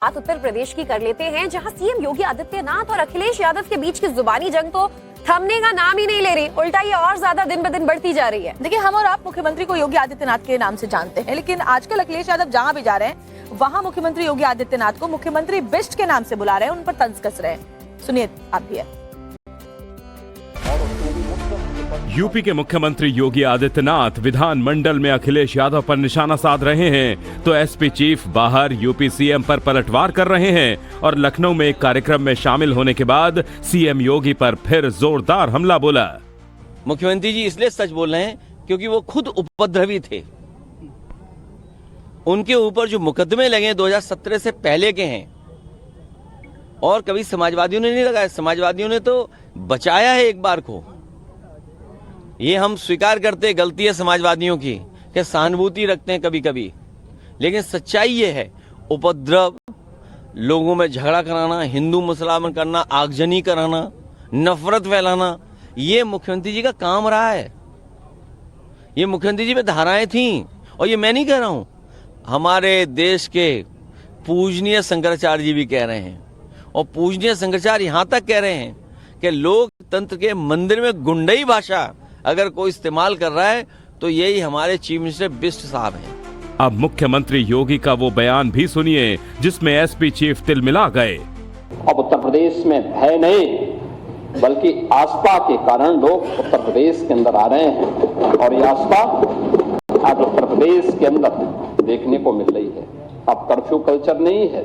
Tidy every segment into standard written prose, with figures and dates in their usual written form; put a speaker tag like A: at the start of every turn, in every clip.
A: बात उत्तर प्रदेश की कर लेते हैं, जहां सीएम योगी आदित्यनाथ और अखिलेश यादव के बीच की जुबानी जंग तो थमने का नाम ही नहीं ले रही, उल्टा ये और ज्यादा दिन ब दिन बढ़ती जा रही है।
B: देखिए, हम और आप मुख्यमंत्री को योगी आदित्यनाथ के नाम से जानते हैं, लेकिन आजकल अखिलेश यादव जहां भी जा रहे हैं वहां मुख्यमंत्री योगी आदित्यनाथ को मुख्यमंत्री बिष्ट के नाम से बुला रहे हैं, उन पर तंज कस रहे हैं। सुनिए आप भी।
C: यूपी के मुख्यमंत्री योगी आदित्यनाथ विधानमंडल में अखिलेश यादव पर निशाना साध रहे हैं तो एसपी चीफ बाहर यूपी सीएम पर पलटवार कर रहे हैं और लखनऊ में एक कार्यक्रम में शामिल होने के बाद सीएम योगी पर फिर जोरदार हमला बोला।
D: मुख्यमंत्री जी इसलिए सच बोल रहे हैं क्योंकि वो खुद उपद्रवी थे। उनके ऊपर जो मुकदमे लगे 2017 से पहले के हैं और कभी समाजवादियों ने नहीं लगाया, समाजवादियों ने तो बचाया है एक बार को। ये हम स्वीकार करते हैं, गलती है समाजवादियों की कि सहानुभूति रखते हैं कभी कभी, लेकिन सच्चाई ये है उपद्रव, लोगों में झगड़ा कराना, हिंदू मुसलमान करना, आगजनी कराना, नफरत फैलाना, ये मुख्यमंत्री जी का काम रहा है। ये मुख्यमंत्री जी पे धाराएं थीं और ये मैं नहीं कह रहा हूं, हमारे देश के पूजनीय शंकराचार्य जी भी कह रहे हैं और पूजनीय शंकराचार्य यहां तक कह रहे हैं कि लोकतंत्र के मंदिर में गुंडई भाषा अगर कोई इस्तेमाल कर रहा है तो यही हमारे चीफ मिनिस्टर बिष्ट साहब हैं।
C: अब मुख्यमंत्री योगी का वो बयान भी सुनिए जिसमें एसपी चीफ तिलमिला गए।
E: अब उत्तर प्रदेश में भय नहीं बल्कि आस्था के कारण लोग उत्तर प्रदेश के अंदर आ रहे हैं और ये आस्था आज उत्तर प्रदेश के अंदर देखने को मिल रही है। अब कर्फ्यू कल्चर नहीं है,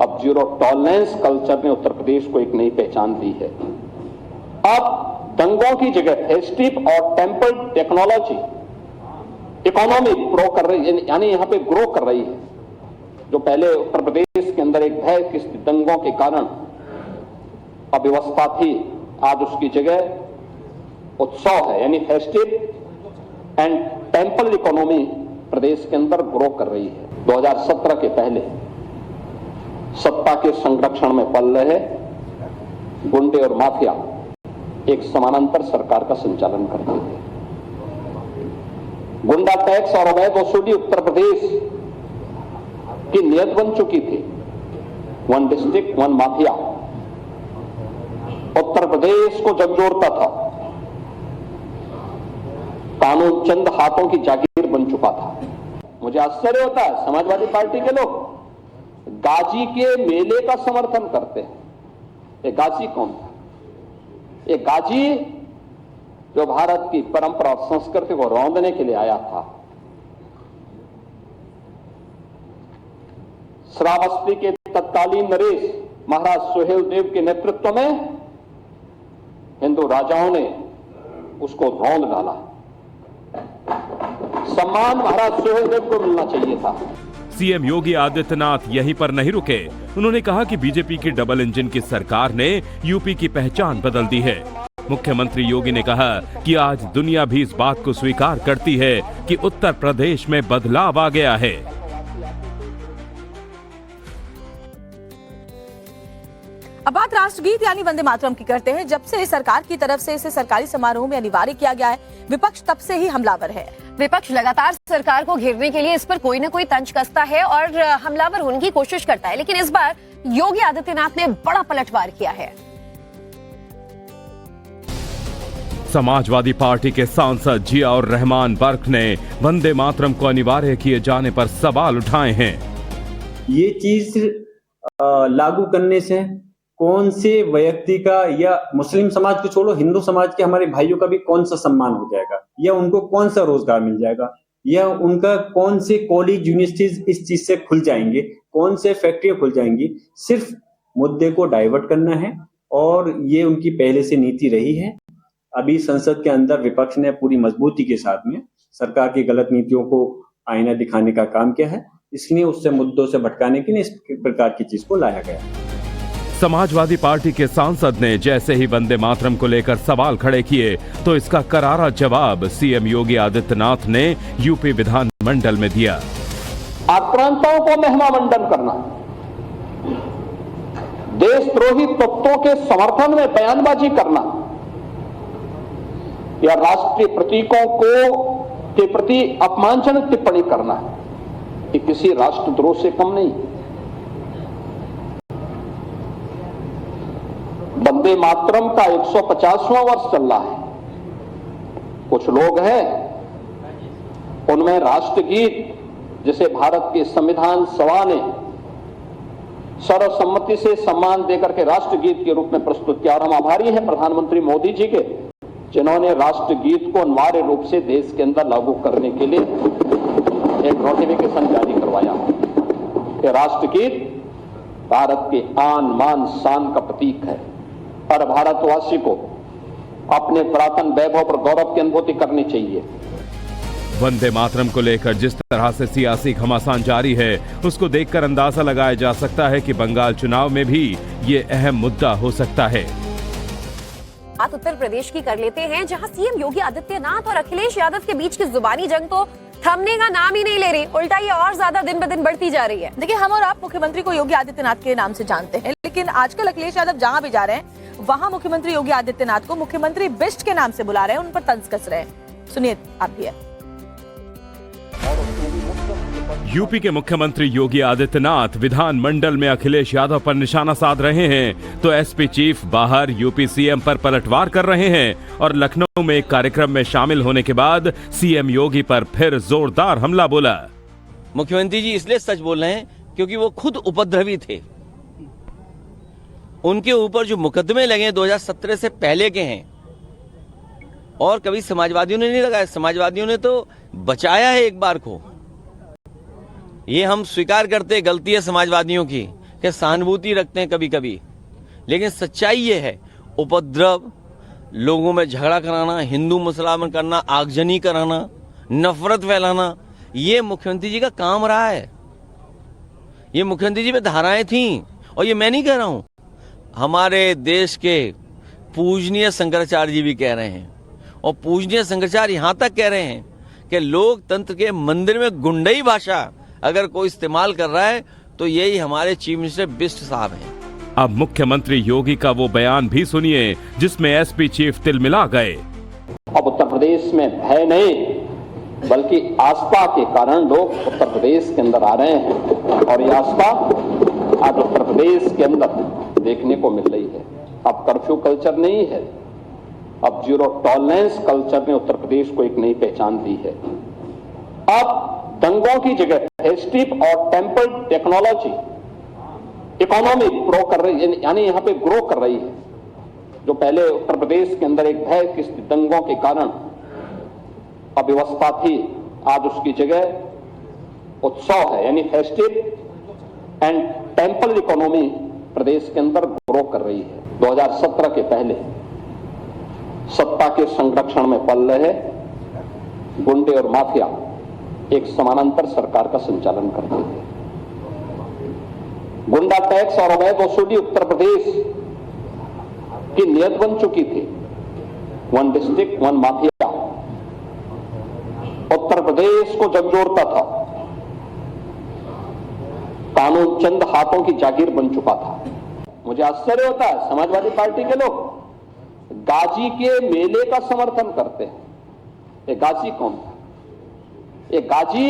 E: अब जीरो टॉलरेंस कल्चर ने उत्तर प्रदेश को एक नई पहचान दी है। अब दंगों की जगह फेस्टिव और टेम्पल टेक्नोलॉजी इकोनॉमी ग्रो कर रही है, यानी यहां पे ग्रो कर रही है। जो पहले उत्तर प्रदेश के अंदर एक भय की दंगों के कारण अव्यवस्था थी, आज उसकी जगह उत्सव है, यानी फेस्टिव एंड टेम्पल इकोनॉमी प्रदेश के अंदर ग्रो कर रही है। 2017 के पहले सत्ता के संरक्षण में पल रहे गुंडे और माफिया एक समानांतर सरकार का संचालन करते थे। गुंडा टैक्स और अवैध वसूली उत्तर प्रदेश की नियत बन चुकी थी। One district one mafia Uttar Pradesh को झकझोरता था। कानून चंद हाथों की जागीर बन चुका था। मुझे आश्चर्य होता है, समाजवादी पार्टी के लोग गाजी के मेले का समर्थन करते हैं। ये गाजी कौन था? ये गाजी जो भारत की परंपरा और संस्कृति को रौंदने के लिए आया था। श्रावस्ती के तत्कालीन नरेश महाराज सुहेल देव के नेतृत्व में हिंदू राजाओं ने उसको रौंद डाला। सम्मान महाराज सुहेल देव को मिलना चाहिए था।
C: सीएम योगी आदित्यनाथ यहीं पर नहीं रुके। उन्होंने कहा कि बीजेपी की डबल इंजन की सरकार ने यूपी की पहचान बदल दी है। मुख्यमंत्री योगी ने कहा कि आज दुनिया भी इस बात को स्वीकार करती है कि उत्तर प्रदेश में बदलाव आ गया है।
B: अब बात राष्ट्रगीत यानी वंदे मातरम की करते हैं। जब से सरकार की तरफ से इसे सरकारी समारोह में अनिवार्य किया गया है, विपक्ष तब से ही हमलावर है।
A: विपक्ष लगातार सरकार को घेरने के लिए इस पर कोई न कोई तंज कसता है और हमलावर होने की कोशिश करता है, लेकिन इस बार योगी आदित्यनाथ ने बड़ा पलटवार किया है।
C: समाजवादी पार्टी के सांसद जियाउर रहमान बर्क ने वंदे मातरम को अनिवार्य किए जाने पर सवाल उठाए हैं।
F: ये चीज लागू करने से कौन से व्यक्ति का या मुस्लिम समाज को छोड़ो, हिंदू समाज के हमारे भाइयों का भी कौन सा सम्मान हो जाएगा, या उनको कौन सा रोजगार मिल जाएगा, या उनका कौन से कॉलेज यूनिवर्सिटीज इस चीज से खुल जाएंगे, कौन से फैक्ट्रियां खुल जाएंगी। सिर्फ मुद्दे को डाइवर्ट करना है और ये उनकी पहले से नीति रही है। अभी संसद के अंदर विपक्ष ने पूरी मजबूती के साथ में सरकार की गलत नीतियों को आईना दिखाने का काम किया है, इसलिए उससे मुद्दों से भटकाने के लिए इस प्रकार की चीज को लाया गया।
C: समाजवादी पार्टी के सांसद ने जैसे ही वंदे मातरम को लेकर सवाल खड़े किए तो इसका करारा जवाब सीएम योगी आदित्यनाथ ने यूपी विधानमंडल में दिया।
E: आक्रांताओं को महिमामंडन करना, देशद्रोही तत्वों के समर्थन में बयानबाजी करना या राष्ट्रीय प्रतीकों के प्रति अपमानजनक टिप्पणी करना, ये किसी राष्ट्रद्रोह से कम नहीं। वंदे मातरम का 150वां वर्ष चल रहा है। कुछ लोग हैं उनमें राष्ट्रगीत, जिसे भारत के संविधान सभा ने सर्वसम्मति से सम्मान देकर के राष्ट्रगीत के रूप में प्रस्तुत किया, और हम आभारी हैं प्रधानमंत्री मोदी जी के, जिन्होंने राष्ट्रगीत को अनिवार्य रूप से देश के अंदर लागू करने के लिए एक नोटिफिकेशन जारी करवाया कि राष्ट्रगीत भारत के आन बान शान का प्रतीक है और भारतवासी को अपने पुरातन वैभव पर गौरव की अनुभूति करनी चाहिए।
C: वंदे मातरम को लेकर जिस तरह से सियासी घमासान जारी है, उसको देखकर अंदाजा लगाया जा सकता है कि बंगाल चुनाव में भी ये अहम मुद्दा हो सकता है।
A: बात उत्तर प्रदेश की कर लेते हैं, जहां सीएम योगी आदित्यनाथ और अखिलेश यादव के बीच की जुबानी जंग तो थमने का नाम ही नहीं ले रही, उल्टा ये और ज्यादा दिन ब दिन बढ़ती जा रही है।
B: देखिए, हम और आप मुख्यमंत्री को योगी आदित्यनाथ के नाम से जानते हैं, लेकिन आजकल अखिलेश यादव जहां भी जा रहे हैं वहां मुख्यमंत्री योगी आदित्यनाथ को मुख्यमंत्री बिष्ट के नाम से बुला रहे हैं, उन पर तंज कस रहे हैं। सुनिए आप भी।
C: यूपी के मुख्यमंत्री योगी आदित्यनाथ विधानमंडल में अखिलेश यादव पर निशाना साध रहे हैं, तो एसपी चीफ बाहर यूपी सीएम पर पलटवार कर रहे हैं और लखनऊ में एक कार्यक्रम में शामिल होने के बाद सीएम योगी पर फिर जोरदार हमला बोला।
D: मुख्यमंत्री जी इसलिए सच बोल रहे हैं क्योंकि वो खुद उपद्रवी थे। उनके ऊपर जो मुकदमे लगे 2017 से पहले के हैं, और कभी समाजवादियों ने नहीं लगाया, समाजवादियों ने तो बचाया है एक बार को। ये हम स्वीकार करते, गलती है समाजवादियों की कि सहानुभूति रखते हैं कभी कभी, लेकिन सच्चाई ये है, उपद्रव, लोगों में झगड़ा कराना, हिंदू मुसलमान करना, आगजनी कराना, नफरत फैलाना, ये मुख्यमंत्री जी का काम रहा है। ये मुख्यमंत्री जी में धाराएं थीं, और ये मैं नहीं कह रहा हूं, हमारे देश के पूजनीय शंकराचार्य जी भी कह रहे हैं, और पूजनीय शंकराचार्य यहां तक कह रहे हैं कि लोकतंत्र के मंदिर में गुंडई भाषा अगर कोई इस्तेमाल कर रहा है तो यही हमारे चीफ मिनिस्टर बिष्ट साहब हैं।
C: अब मुख्यमंत्री योगी का वो बयान भी सुनिए जिसमें एसपी चीफ तिलमिला गए।
E: अब उत्तर प्रदेश में भय नहीं बल्कि आस्था के कारण लोग उत्तर प्रदेश के अंदर आ रहे हैं, और ये आस्था आज उत्तर प्रदेश के अंदर देखने को मिल रही है। अब कर्फ्यू कल्चर नहीं है, अब जीरो टॉलरेंस कल्चर ने उत्तर प्रदेश को एक नई पहचान दी है। अब दंगों की जगह फेस्टिव और टेम्पल टेक्नोलॉजी इकोनॉमी ग्रो कर रही है, यानी यहां पे ग्रो कर रही है। जो पहले उत्तर प्रदेश के अंदर एक भय की दंगों के कारण अव्यवस्था थी, आज उसकी जगह उत्सव है, यानी फेस्टिव एंड टेम्पल इकोनॉमी प्रदेश के अंदर ग्रो कर रही है। 2017 के पहले सत्ता के संरक्षण में पल रहे गुंडे और माफिया एक समानांतर सरकार का संचालन करते थे। गुंडा टैक्स और अवैध वसूली उत्तर प्रदेश की नियत बन चुकी थी। One district one mafia Uttar Pradesh को झकझोरता था। कानून चंद हाथों की जागीर बन चुका था। मुझे आश्चर्य होता है, समाजवादी पार्टी के लोग गाजी के मेले का समर्थन करते हैं। ये गाजी कौन था? ये गाजी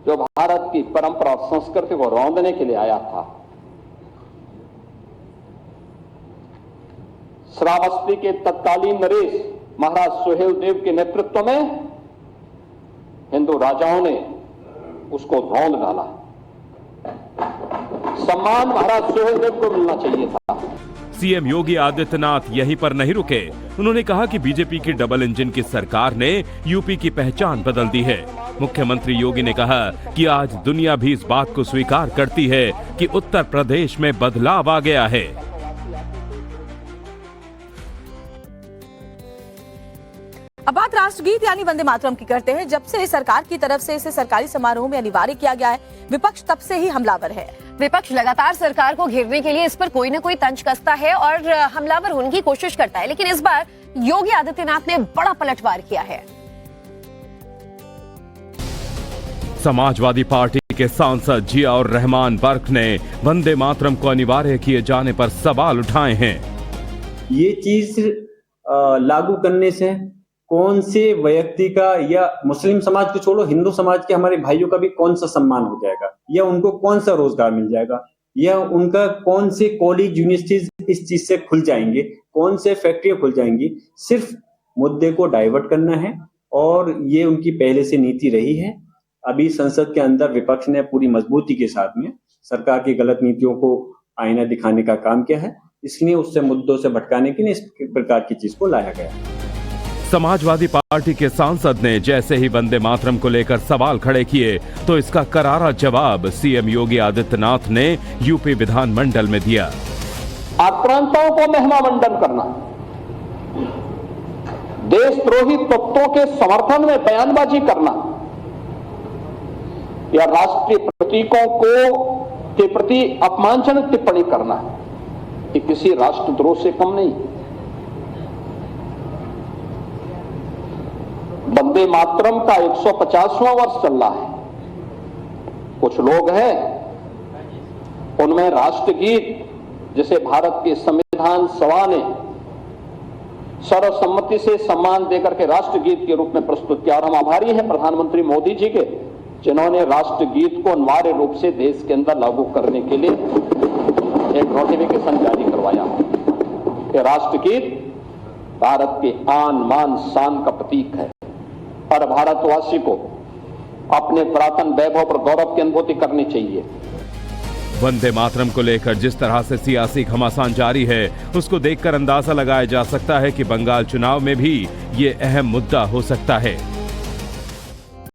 E: जो भारत की परंपरा और संस्कृति को रौंदने के लिए आया था। श्रावस्ती के तत्कालीन नरेश महाराज सुहेल देव के नेतृत्व में हिंदू राजाओं ने उसको रौंद डाला। सम्मान महाराज सुहेल देव को मिलना चाहिए था।
C: सीएम योगी आदित्यनाथ यहीं पर नहीं रुके। उन्होंने कहा कि बीजेपी की डबल इंजन की सरकार ने यूपी की पहचान बदल दी है। मुख्यमंत्री योगी ने कहा कि आज दुनिया भी इस बात को स्वीकार करती है कि उत्तर प्रदेश में बदलाव आ गया है।
B: अब बात राष्ट्रगीत यानी वंदे मातरम की करते हैं। जब से सरकार की तरफ से इसे सरकारी समारोह में अनिवार्य किया गया है, विपक्ष तब से ही हमलावर है।
A: विपक्ष लगातार सरकार को घेरने के लिए इस पर कोई न कोई तंज कसता है और हमलावर होने की कोशिश करता है, लेकिन इस बार योगी आदित्यनाथ ने बड़ा पलटवार किया है।
C: समाजवादी पार्टी के सांसद जिया और रहमान बर्क ने वंदे मातरम को अनिवार्य किए जाने पर सवाल उठाए हैं।
F: ये चीज लागू करने से कौन से व्यक्ति का या मुस्लिम समाज को छोड़ो हिंदू समाज के हमारे भाइयों का भी कौन सा सम्मान हो जाएगा या उनको कौन सा रोजगार मिल जाएगा? या उनका कौन से कॉलेज यूनिवर्सिटीज इस चीज से खुल जाएंगे, कौन से फैक्ट्रियां खुल जाएंगी। सिर्फ मुद्दे को डाइवर्ट करना है और ये उनकी पहले से नीति रही है। अभी संसद के अंदर विपक्ष ने पूरी मजबूती के साथ में सरकार की गलत नीतियों को आईना दिखाने का काम किया है, इसलिए उससे मुद्दों से भटकाने के लिए इस प्रकार की चीज को लाया गया।
C: समाजवादी पार्टी के सांसद ने जैसे ही वंदे मातरम को लेकर सवाल खड़े किए तो इसका करारा जवाब सीएम योगी आदित्यनाथ ने यूपी विधानमंडल में दिया।
E: आक्रांताओं को महिमामंडन करना, देशद्रोही तत्वों के समर्थन में बयानबाजी करना या राष्ट्रीय प्रतीकों के प्रति अपमानजनक टिप्पणी करना, ये किसी राष्ट्रद्रोह से कम नहीं। वंदे मातरम का 150वां वर्ष चल रहा है। कुछ लोग हैं उनमें राष्ट्रगीत, जिसे भारत के संविधान सभा ने सर्वसम्मति से सम्मान देकर के राष्ट्रगीत के रूप में प्रस्तुत किया, और हम आभारी हैं प्रधानमंत्री मोदी जी के, जिन्होंने राष्ट्रगीत को अनिवार्य रूप से देश के अंदर लागू करने के लिए एक नोटिफिकेशन जारी करवाया कि राष्ट्रगीत भारत के आन मान शान का प्रतीक है और भारतवासी को अपने पुरातन वैभव पर गौरव की अनुभूति करनी चाहिए।
C: वंदे मातरम को लेकर जिस तरह से सियासी घमासान जारी है, उसको देखकर अंदाजा लगाया जा सकता है कि बंगाल चुनाव में भी ये अहम मुद्दा हो सकता है।